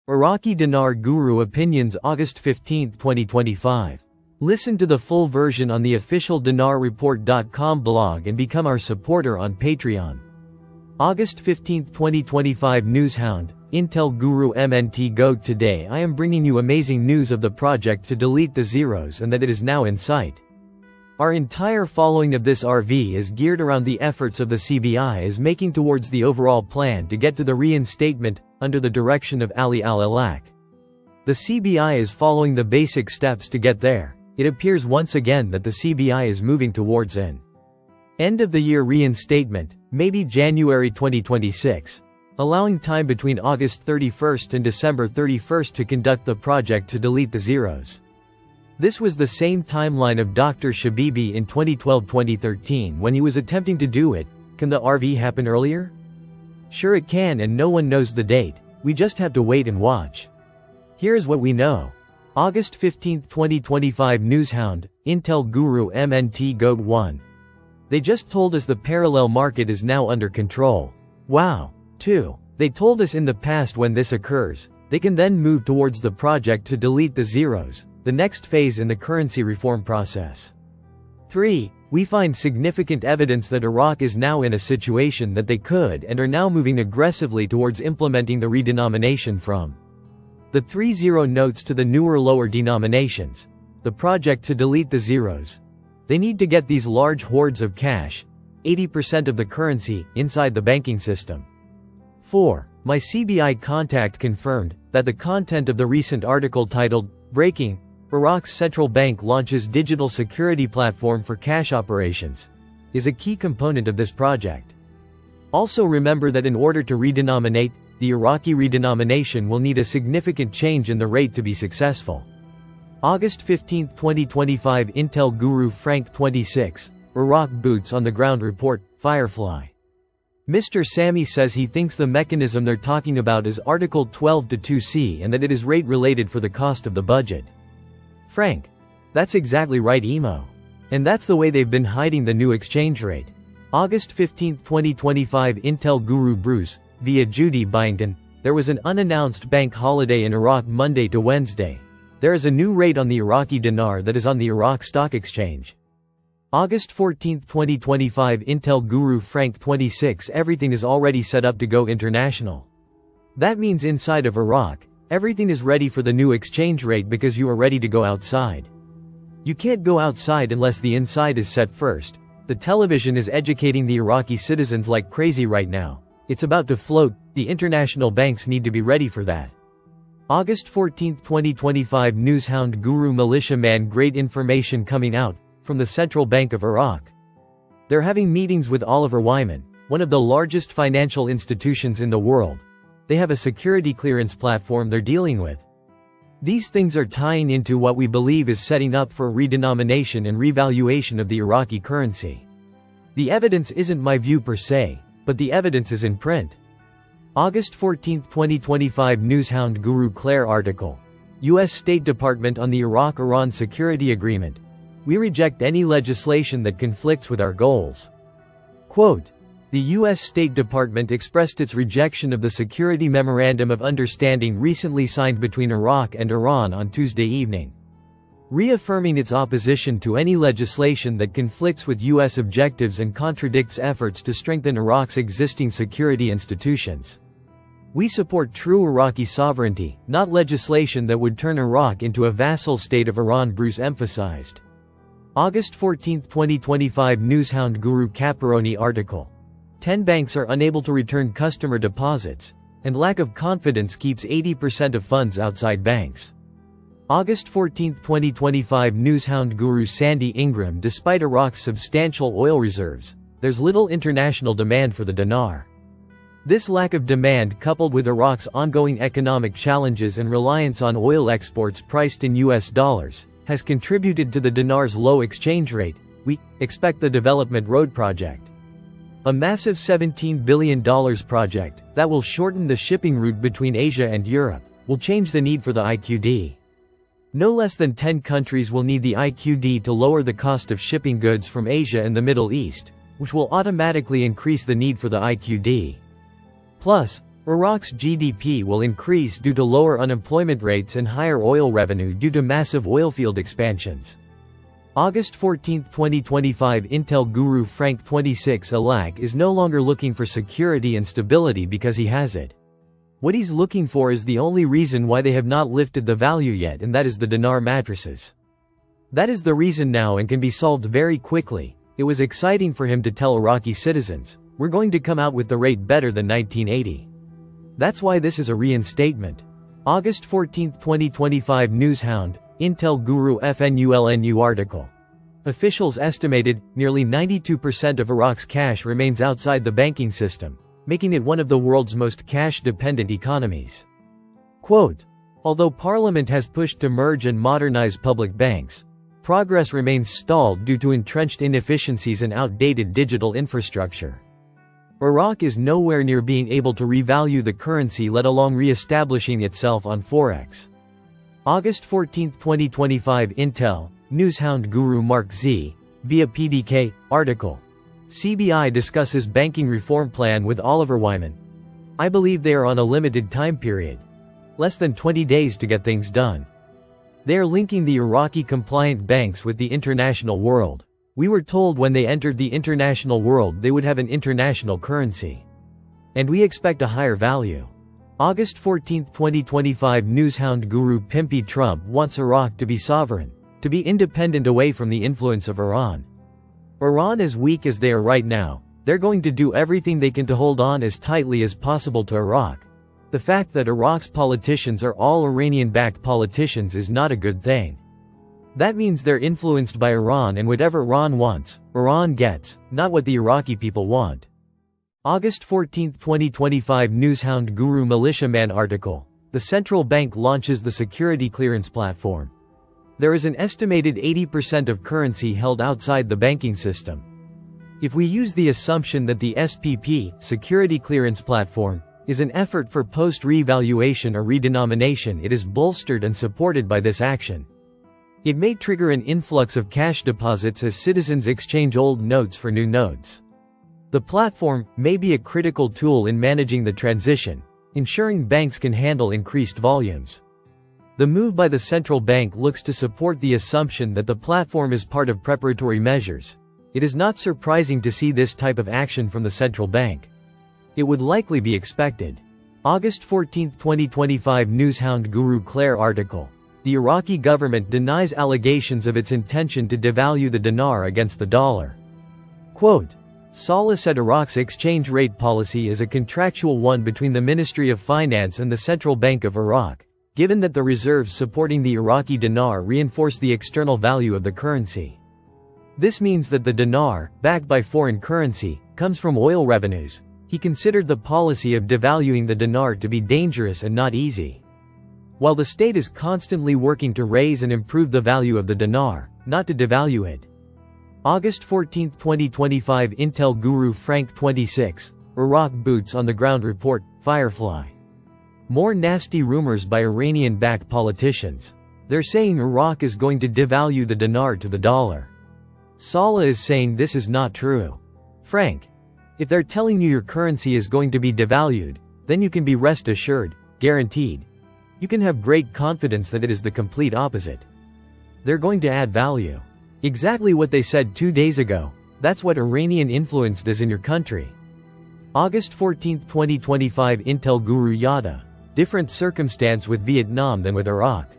Iraqi Dinar Guru Opinions August 15, 2025. Listen to the full version on the official dinarreport.com blog and become our supporter on Patreon. August 15, 2025 Newshound, Intel Guru MNT Goat. Today I am bringing you amazing news of the project to delete the zeros and that it is now in sight. Our entire following of this RV is geared around the efforts of the CBI is making towards the overall plan to get to the reinstatement, under the direction of Ali al-Alak. The CBI is following the basic steps to get there. It appears once again that the CBI is moving towards an end-of-the-year reinstatement, maybe January 2026, allowing time between August 31st and December 31st to conduct the project to delete the zeros. This was the same timeline of Dr. Shabibi in 2012-2013 when he was attempting to do it. Can the RV happen earlier? Sure it can, and no one knows the date. We just have to wait and watch. Here's what we know. August 15, 2025 Newshound, Intel Guru MNT Goat 1. They just told us the parallel market is now under control. Wow. 2. They told us in the past when this occurs, they can then move towards the project to delete the zeros, the next phase in the currency reform process. 3. We find significant evidence that Iraq is now in a situation that they could and are now moving aggressively towards implementing the redenomination from the 3-0 notes to the newer lower denominations. The project to delete the zeros. They need to get these large hordes of cash, 80% of the currency, inside the banking system. 4. My CBI contact confirmed that the content of the recent article titled, Breaking, Iraq's central bank launches digital security platform for cash operations, is a key component of this project. Also remember that in order to redenominate, the Iraqi redenomination will need a significant change in the rate to be successful. August 15, 2025 Intel Guru Frank 26, Iraq Boots on the Ground Report, Firefly. Mr. Sami says he thinks the mechanism they're talking about is Article 12-2C and that it is rate related for the cost of the budget. Frank. That's exactly right, Emo. And that's the way they've been hiding the new exchange rate. August 15, 2025 Intel Guru Bruce, via Judy Byington. There was an unannounced bank holiday in Iraq Monday to Wednesday. There is a new rate on the Iraqi dinar that is on the Iraq Stock Exchange. August 14, 2025 Intel Guru Frank 26 Everything is already set up to go international. That means inside of Iraq, everything is ready for the new exchange rate because you are ready to go outside. You can't go outside unless the inside is set first. The television is educating the Iraqi citizens like crazy right now. It's about to float, the international banks need to be ready for that. August 14, 2025 Newshound Guru Militiaman Great information coming out from the Central Bank of Iraq. They're having meetings with Oliver Wyman, one of the largest financial institutions in the world. They have a security clearance platform they're dealing with. These things are tying into what we believe is setting up for a redenomination and revaluation of the Iraqi currency. The evidence isn't my view per se, but the evidence is in print. August 14, 2025 Newshound Guru Claire article. U.S. State Department on the Iraq-Iran Security Agreement. We reject any legislation that conflicts with our goals. Quote, the U.S. State Department expressed its rejection of the Security Memorandum of Understanding recently signed between Iraq and Iran on Tuesday evening, reaffirming its opposition to any legislation that conflicts with U.S. objectives and contradicts efforts to strengthen Iraq's existing security institutions. We support true Iraqi sovereignty, not legislation that would turn Iraq into a vassal state of Iran, Bruce emphasized. August 14, 2025 Newshound Guru Caparoni article. 10 banks are unable to return customer deposits, and lack of confidence keeps 80% of funds outside banks. August 14, 2025 Newshound Guru Sandy Ingram. Despite Iraq's substantial oil reserves, there's little international demand for the dinar. This lack of demand, coupled with Iraq's ongoing economic challenges and reliance on oil exports priced in US dollars, has contributed to the dinar's low exchange rate. We expect the Development Road Project, a massive $17 billion project that will shorten the shipping route between Asia and Europe, will change the need for the IQD. No less than 10 countries will need the IQD to lower the cost of shipping goods from Asia and the Middle East, which will automatically increase the need for the IQD. Plus, Iraq's GDP will increase due to lower unemployment rates and higher oil revenue due to massive oilfield expansions. August 14, 2025 Intel guru Frank 26 Alak is no longer looking for security and stability because he has it. What he's looking for is the only reason why they have not lifted the value yet, and that is the dinar mattresses. That is the reason now and can be solved very quickly. It was exciting for him to tell Iraqi citizens, we're going to come out with the rate better than 1980. That's why this is a reinstatement. August 14, 2025 Newshound, Intel Guru FNULNU article. Officials estimated nearly 92% of Iraq's cash remains outside the banking system, making it one of the world's most cash-dependent economies. Quote, although Parliament has pushed to merge and modernize public banks, progress remains stalled due to entrenched inefficiencies and outdated digital infrastructure. Iraq is nowhere near being able to revalue the currency, let alone re-establishing itself on Forex. August 14, 2025 Intel, Newshound Guru Mark Z, via PDK, article. CBI discusses banking reform plan with Oliver Wyman. I believe they are on a limited time period. Less than 20 days to get things done. They are linking the Iraqi compliant banks with the international world. We were told when they entered the international world they would have an international currency. And we expect a higher value. August 14, 2025 Newshound Guru Pimpy Trump wants Iraq to be sovereign, to be independent away from the influence of Iran. Iran is weak as they are right now, they're going to do everything they can to hold on as tightly as possible to Iraq. The fact that Iraq's politicians are all Iranian-backed politicians is not a good thing. That means they're influenced by Iran, and whatever Iran wants, Iran gets, not what the Iraqi people want. August 14, 2025 Newshound Guru Militiaman article. The central bank launches the security clearance platform. There is an estimated 80% of currency held outside the banking system. If we use the assumption that the SPP, security clearance platform, is an effort for post-revaluation or redenomination, it is bolstered and supported by this action. It may trigger an influx of cash deposits as citizens exchange old notes for new notes. The platform may be a critical tool in managing the transition, ensuring banks can handle increased volumes. The move by the central bank looks to support the assumption that the platform is part of preparatory measures. It is not surprising to see this type of action from the central bank. It would likely be expected. August 14, 2025 Newshound Guru Claire article. The Iraqi government denies allegations of its intention to devalue the dinar against the dollar. Quote, Saleh said Iraq's exchange rate policy is a contractual one between the Ministry of Finance and the Central Bank of Iraq, given that the reserves supporting the Iraqi dinar reinforce the external value of the currency. This means that the dinar, backed by foreign currency, comes from oil revenues. He considered the policy of devaluing the dinar to be dangerous and not easy. While the state is constantly working to raise and improve the value of the dinar, not to devalue it. August 14, 2025 Intel Guru Frank 26, Iraq Boots on the Ground Report, Firefly. More nasty rumors by Iranian-backed politicians. They're saying Iraq is going to devalue the dinar to the dollar. Saleh is saying this is not true. Frank, if they're telling you your currency is going to be devalued, then you can be rest assured, guaranteed. You can have great confidence that it is the complete opposite. They're going to add value. Exactly what they said 2 days ago. That's what Iranian influence does in your country. August 14, 2025 Intel Guru Yada. Different circumstance with Vietnam than with Iraq.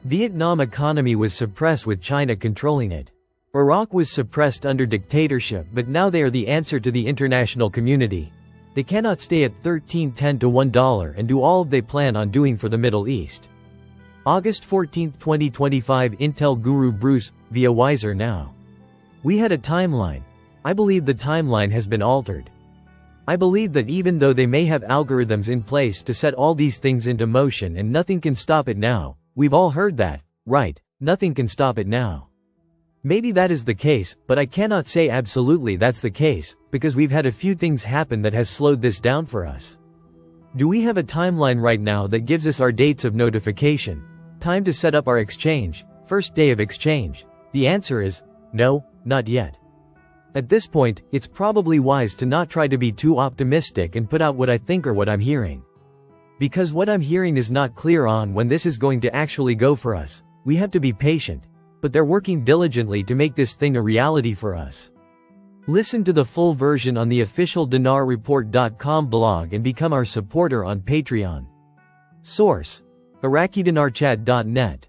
Vietnam economy was suppressed with China controlling it. Iraq was suppressed under dictatorship, but now they are the answer to the international community. They cannot stay at 13.10 to $1 and do all they plan on doing for the Middle East. August 14, 2025 Intel Guru Bruce, via Wiser Now. We had a timeline. I believe the timeline has been altered. I believe that even though they may have algorithms in place to set all these things into motion and nothing can stop it now, we've all heard that, right? Nothing can stop it now. Maybe that is the case, but I cannot say absolutely that's the case, because we've had a few things happen that has slowed this down for us. Do we have a timeline right now that gives us our dates of notification? Time to set up our exchange, first day of exchange? The answer is, no, not yet. At this point, it's probably wise to not try to be too optimistic and put out what I think or what I'm hearing. Because what I'm hearing is not clear on when this is going to actually go for us. We have to be patient. But they're working diligently to make this thing a reality for us. Listen to the full version on the official dinarreport.com blog and become our supporter on Patreon. Source: IraqiDinarChat.net